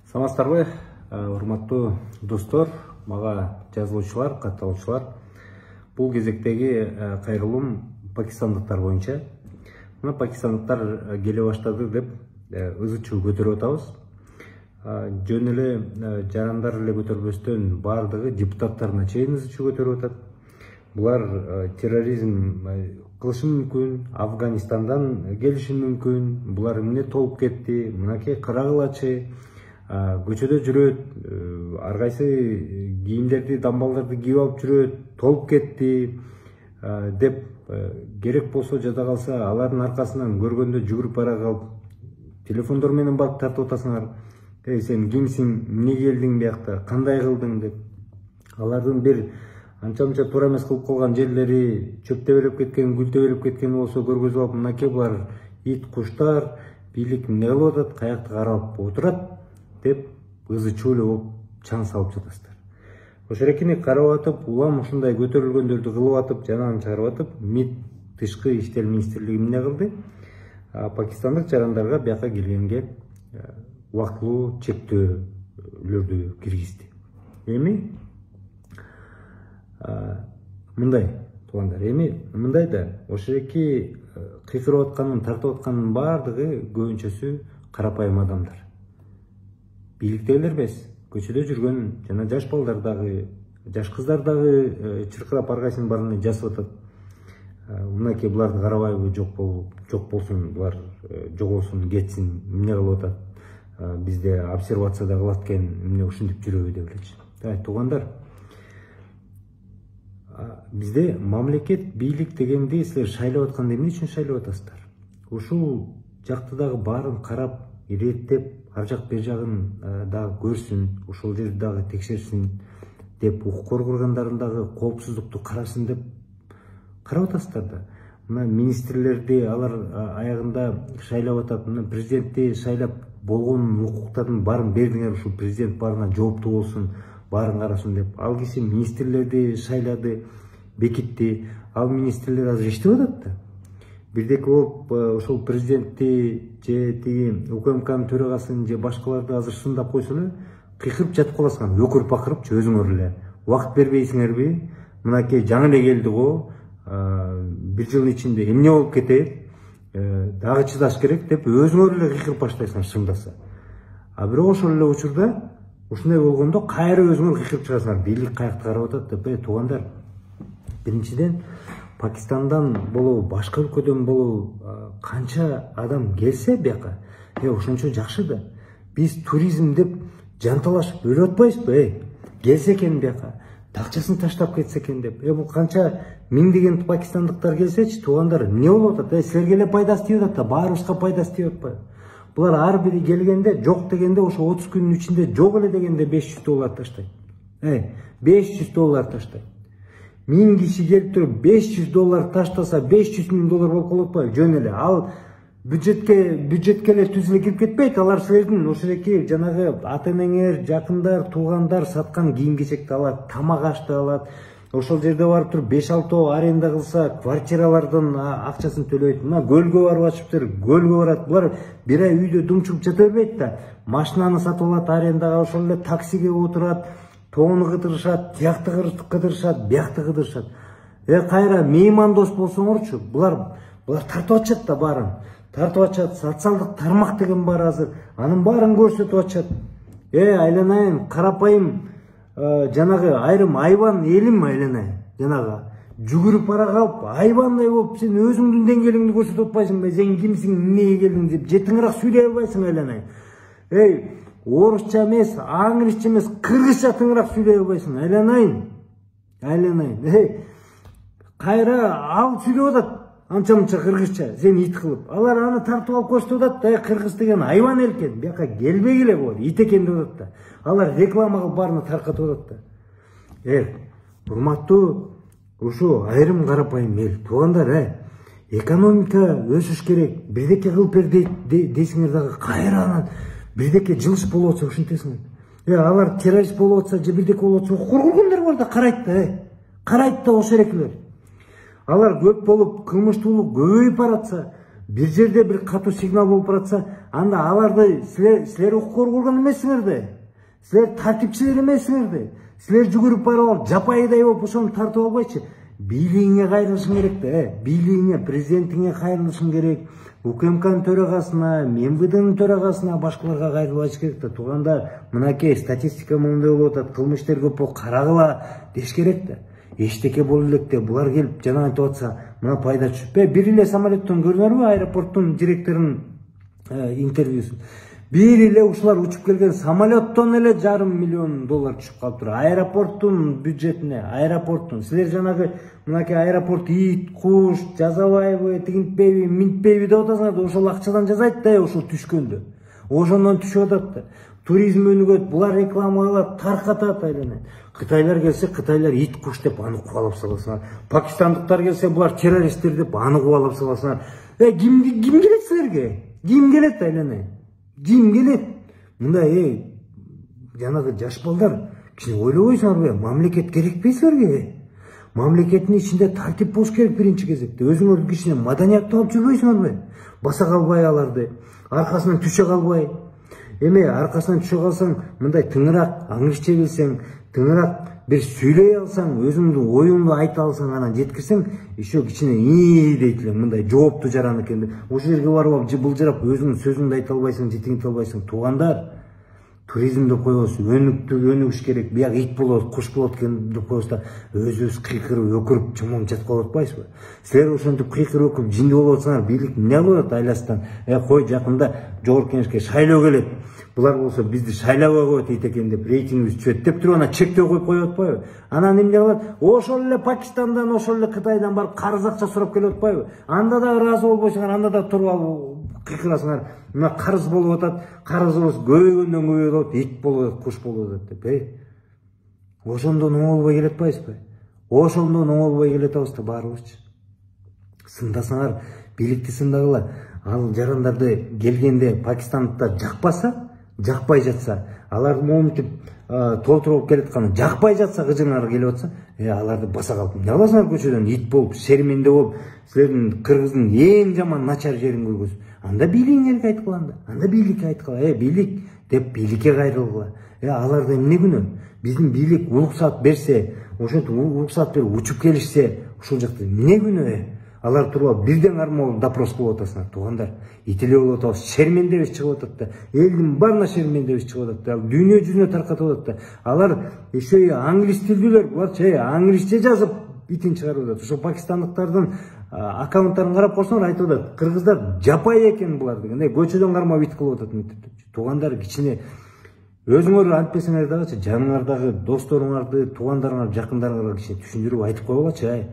Саламатсыздарбы, урматтуу достор, мага жазылуучулар, катталуучулар. Бул кезектеги кайрылуум пакистандыктар боюнча. Мына пакистандыктар келе баштады деп ызы чуу көтөрүп атабыз. Жөн эле жарандар эле көтөрбөстөн бардыгы депутаттарына чейин ызы чуу көтөрүп атат. Булар терроризм кылышы мүмкүн, Афганистандан келиши мүмкүн, булар эмне толуп кетти, мынакей кырагылачы, көчөдө жүрөт, ар кайсы кийимдерди, дамбалдарды кийип алып жүрөт, толуп кетти деп керек болсо жада калса алардын аркасынан көргөндө жүгүрүп бара калып телефондор менен барып тартып атасыңар. Сен кимсиң, эмне келдиң биякта, кандай кылдың деп. Алардын бир анча-мынча туура эмес кылып калган жерлери, чөп тебелеп кеткен, гүл тебелеп кеткен болсо көргөзүп алып, мынакей булар ит, куштар, бийлик эмне кылып атат, каякта карап отурат деп ызы чуу эле болуп чаң салып жатасыздар. Ошол экени карап атып, улам ушундай көтөрүлгөндөрдү кылып атып, жанагын чыгарып атып, МИД тышкы иштер министрлиги эмне кылды? Пакистандык жарандарга бияка келгенге убактылуу чектөөлөрдү киргизди. Эми мындай туугандар, мындай да ошол эки кыйкырып атканын, тартып атканын бардыгы көбүнчөсү карапайым адамдар. Бийликтегилер эмес, көчөдө жүргөн жана жаш балдар дагы, жаш кыздар дагы чыркырап ар кайсынын баарына жасап атат. Мынакей буларды карабайбы, жок болсун, булар жогосун, кетсин, эмне кылып атат, бизде обсервацияда кылат экен, эмне ушинтип жүрөбү деп элечи. Туугандар, бизде мамлекет, бийлик дегенди силер шайлап атканда эмне үчүн шайлап атасыздар? Ушул жактыдагы баарын карап, иреттеп, ар жак бер жагын дагы көрсүн, ошол жерди дагы текшерсин деп, укук коргогондордун дагы коопсуздукту карасын деп карап атасыздар да. Мына министрлерди алар аягында шайлап атат, мына президентти шайлап болгон укуктардын баарын бердиңер, ушул президент баарына жооптуу болсун, баарын карасын деп. Ал киши министрлерди шайлады, бекитти, ал министрлер азыр иштеп атат да. Бирдеки болуп ошол президентти же тиги УКМКнын төрагасын же башкаларды азыр сындап койсо эле кыйкырып жатып каласыңар, өкүрүп бакырыпчы өзүңөр эле. Убакыт бербейсиңерби? Мынакей жаңы эле келди го, бир жылдын ичинде эмне болуп кетет, дагы чыдаш керек деп өзүңөр эле кыйкырып баштайсыңар шындаса. Бирок ошол эле учурда ушундай болгондо кайра өзүңөр кыйкырып чыгасыңар, бийлик каякта карап атат деп. Туугандар, биринчиден Пакистандан болобу, башка өлкөдөн болобу канча адам келсе бияка, ошончо жакшы да. Биз туризм деп жанталашып өлүп атпайбызбы? Келсе экен бияка, акчасын таштап кетсе экен деп. Бул канча миңдеген пакистандыктар келсечи, туугандар, эмне болуп атат? Силерге эле пайдасы тийип атат да, баарыбызга пайдасы тийип атпайбы? Булар ар бири келгенде, жок дегенде, ошо 30 күнүн ичинде жок эле дегенде $500 таштайт. $500 таштайт. 1000 киши келип туруп $500 таштаса, $500 000 болуп калып атпайбы? Жөн эле. Ал бюджетке эле түз эле кирип кетпейт. Алар силердин ошол эки жанагы ата-энеңер, жакындар, туугандар саткан кийим-кечекти алат, тамак ашты алат. Ошол жерде барып туруп 5-6 аренда кылса, квартиралардын акчасын төлөйт. Мына көлгө барып атышыптыр, көлгө барат. Булар бир ай үйдө дуңчуп жата бербейт да. Машинаны сатып алат арендага, ошол эле таксиге отурат. Тоону кыдырышат, тиякты кыдырышат, биякты кыдырышат. Кайра меймандос болсоңорчу, булар тартып атышат да баарын. Тартып атышат, социалдык тармак деген бар азыр. Анын баарын көрсөтүп атышат. Айланайын, карапайым жанагы айрым айбан элим айланайын. Жанагы жүгүрүп бара калып, айбандай болуп, сен өзүңдүн деңгээлиңди көрсөтүп атпайсыңбы? Сен кимсиң, эмнеге келдиң деп жетиңирээк сүйлөй албайсың айланайын. Орусча эмес, аңгирисче эмес, кыргызча тыңыраак сүйлөй албайсың. Айланайын. Кайра ал сүйлөп атат, анча-мынча кыргызча, сен ит кылып. Алар аны тартып алып көрсөтүп атат, кыргыз деген айбан эл экен, бияка келбегиле болот, ит экен деп атат да. Алар реклама кылып баарына таркатып атат да. Урматтуу ушу айрым карапайым эл, туугандар, экономика өсүш керек, бирдеке кылып бер дейсиңер дагы, кайра анан бирдеке жылыш болуп атса ушинтесиңер. Алар террорист болуп атса, же бирдеке болуп атса, коргонгондор бар да, карайт да. Карайт да ошол экилер. Алар көп болуп, кылмыштуулук көбөйүп баратса, бир жерде бир катуу сигнал болуп баратса, анда аларды силер укук коргогон эмессиңер да. Силер тартипчилер эмессиңер да. Силер жүгүрүп барып алып жапайыдай болуп ошону тартып албайчы. Бийлигиңе кайрылышың керек да. Бийлигиңе, президентиңе кайрылышың керек. УКМКнын төрагасына, МВДнын төрагасына, башкаларга кайрылбаш керек да. Туугандар, мынакей статистика мындай болуп атат, кылмыштар көп болуп карагыла деш керек да. Эчтеке болуп электе, булар келип жана айтып атса, мына пайда түшүп. Бир эле самолеттон көрдүңөрбү аэропорттун директорунун интервьюсун? Бир эле ушулар учуп келген самолеттон эле $500 миллион түшүп калыптыр. Аэропорттун бюджетине, аэропорттун. Силер жанагы мынакей аэропорт ит, куш, жазабайбы, тигинтпейби, минтпейби деп атасыңар, ошол акчадан жасайт да, ошол түшкөндө. Ошондон түшүп атат да. Туризм өнүгөт, булар реклама кылат, таркатат айланат. Кытайлар келсе, кытайлар ит, куш деп аны кубалап саласыңар. Пакистандыктар келсе, булар террористтер деп аны кубалап саласыңар. Ким келет силерге? Ким келет айланат? Ким келет? Мындай жанагы жаш балдар кичине ойлобойсуңарбы? Мамлекет керекпи силерге? Мамлекеттин ичинде тартип болуш керек биринчи кезекте. Өзүңөр кичине маданияттуу алып жүрбөйсүңөрбү? Баса калбай аларды, аркасынан түшө калбай. Эми аркасынан түшө калсаң, мындай тыңыраак аңгырча билсең, тыңыраак бир сүйлөй алсаң, өзүңдүн оюңду айта алсаң, анан жеткирсең, еще кичине дейт элең, мындай жооптуу жаран экен. Ошол жерге барып алып былжырап өзүңдүн сөзүңдү айта албайсың, жетиңите албайсың. Туугандар, туризмди коебуз, өнүгүш керек. Бияк ит болот, куш болот экен деп коебуз да, өзүбүз кыйкырып, өкүрүп, чомоң жатып калып атпайсызбы? Силер ошентип кыйкырып, өкүрүп, жинди болуп атсаңар, бийлик эмне кылат айластан? Кой, жакында Жогорку Кеңешке шайлоо келет. Булар болсо бизди шайлабай коет дейт экен деп, рейтингибиз түшөт деп туруп анан чектөө коюп коюп атпайбы? Анан эмне кылат? Ошол эле Пакистандан, ошол эле Кытайдан барып карыз акча сурап келип атпайбы? Анда да ыраазы болбойсуңар, анда да туруп алып кыйкырасыңар. Мына карыз болуп атат, карызыбыз көбөйгөндөн көбөйүп атат, ит болуп атат, куш болуп атат деп. Ошондон оңолбой келе атпайсызбы? Ошондон оңолбой келе атабыз да баарыбызчы. Сындасаңар, бийликти сындагыла. Ал жарандарды келгенде Пакистандыктар жакпай жатса, алар моментип толтуруп келатканы жакпай жатса, кыжыңар келип атса, аларды баса калып, эмне кыласыңар көчөдөн ит болуп, шерменде болуп, силердин Кыргыздын эң жаман начар жерин көргөз. Анда бийлигиңерге айткыла анда. Анда бийликке айткыла, бийлик деп бийликке кайрылгыла. Аларда эмне күнөө? Биздин бийлик уруксат берсе, ошентип уруксат берип учуп келишсе, ошол жакта эмне күнөө? Алар туруп бирден кармалып допрос кылып атасыңар, туугандар. Итиле болуп атабыз, шермендебиз чыгып атат да. Элдин баарына шермендебиз чыгып атат да. Дүйнө жүзүнө таркатып атат да. Алар еще англис тилдүүлөр, буларчы англисче жазып итин чыгарып атат. Ошо пакистандыктардын аккаунттарын карап койсоңор айтып атат. Кыргыздар жапай экен булар деген. Көчөдөн кармап ит кылып атат мектепте. Туугандар, кичине өзүңөр антпесеңер дагычы, жаныңардагы досторуңарды, туугандарыңар, жакындарыңарга кичине түшүндүрүп айтып койгулачы.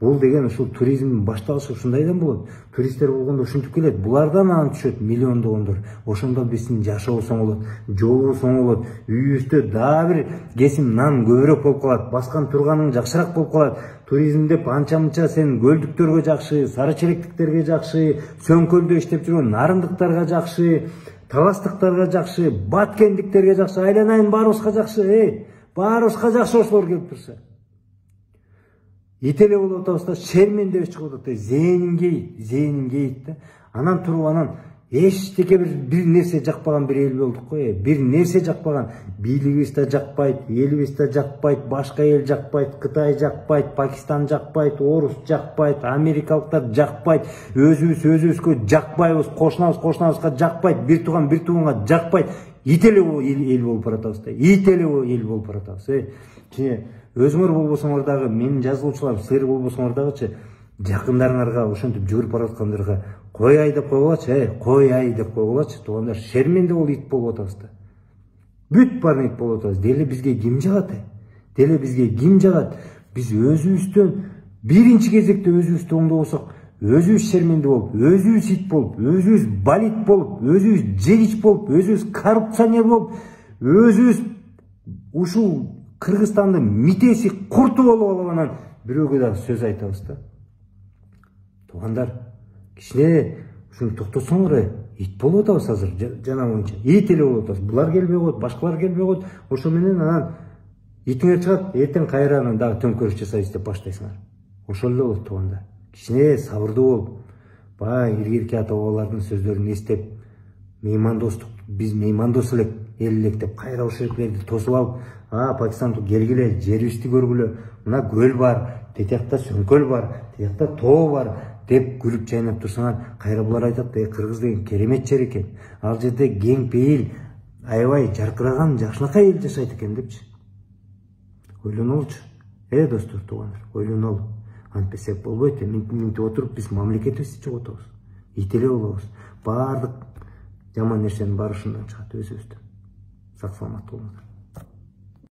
Бул деген ушул туризмдин башталышы ушундайдан болот. Туристтер болгондо ушинтип келет. Булардан анан түшөт миллиондогондор. Ошондо биздин жашообуз оңолот, жолубуз оңолот, үйүбүздө дагы бир кесим нан көбүрөөк болуп калат, баскан турганың жакшыраак болуп калат. Туризм деп анча-мынча сен көлдүктөргө жакшы, сары челектиктерге жакшы, сөңкөлдө иштеп жүргөн нарындыктарга жакшы, таластыктарга жакшы, баткендиктерге жакшы, айланайын баарыбызга жакшы, баарыбызга жакшы ошолор келип турса. Ителе болуп атабыз да, шермендебиз чыгып атат да, зээнин кейит да. Анан туруп анан эчтеке бир нерсе жакпаган бир эл болдук го. Бир нерсе жакпаган, бийлигибиз да жакпайт, элибиз да жакпайт, башка эл жакпайт, Кытай жакпайт, Пакистан жакпайт, орус жакпайт, америкалыктар жакпайт, өзүбүзгө жакпайбыз, кошунабызга жакпайт, бир тууганга жакпайт. Ителе эл болуп баратабыз да. Ителе эл болуп баратабыз. Өзүңөр болбосоңор дагы, менин жазылуучуларым сыйыр болбосоңор дагычы, жакындарыңарга ошентип жүгүрүп бараткандарга кояй деп койгулачы, туугандар, шерменде болуп ит болуп атабыз да. Бүт баарын ит болуп атабыз. Деле бизге ким жагат? Биз өзүбүздөн биринчи кезекте өзүбүздү оңдобосок, өзүбүз шерменде болуп, өзүбүз ит болуп, өзүбүз балит болуп, өзүбүз жегич болуп, өзүбүз коррупционер болуп, өзүбүз ушул Кыргызстандын митеси курту болуп алып анан бирөөгө дагы сөз айтабыз да. Туугандар, кичине ушуну токтотсоңор, ит болуп атабыз азыр жана боюнча. Ит эле болуп атабыз. Булар келбей коет, башкалар келбей коет. Ошо менен анан итиңер чыгат, эртең кайра анан дагы төңкөрүш жасайбыз деп баштайсыңар. Ошол эле болот туугандар. Кичине сабырдуу болуп, баягы Иргирки ата бабалардын сөздөрүн эстеп, меймандостук, биз меймандос элек, эл элек деп кайра ошол жердерди тосуп алып, Пакистандык келгиле, жерибизди көргүлө, мына көл бар, тетиякта сөңкөл бар, тетиякта тоо бар деп күлүп чайнап турсаңар, кайра булар айтат, Кыргыз деген керемет жер экен. Ал жерде кең пейил, аябай жаркыраган, жакшынакай эл жашайт экен депчи. Ойлонолучу. Достор, туугандар, ойлонолу. Антпесек болбойт, минтип отуруп биз мамлекетибизди жоготобуз. Ит эле болобуз. Баардык жаман нерсенин баары ушундан чыгат, өзүбүздөн. Сак саламат болуңуздар.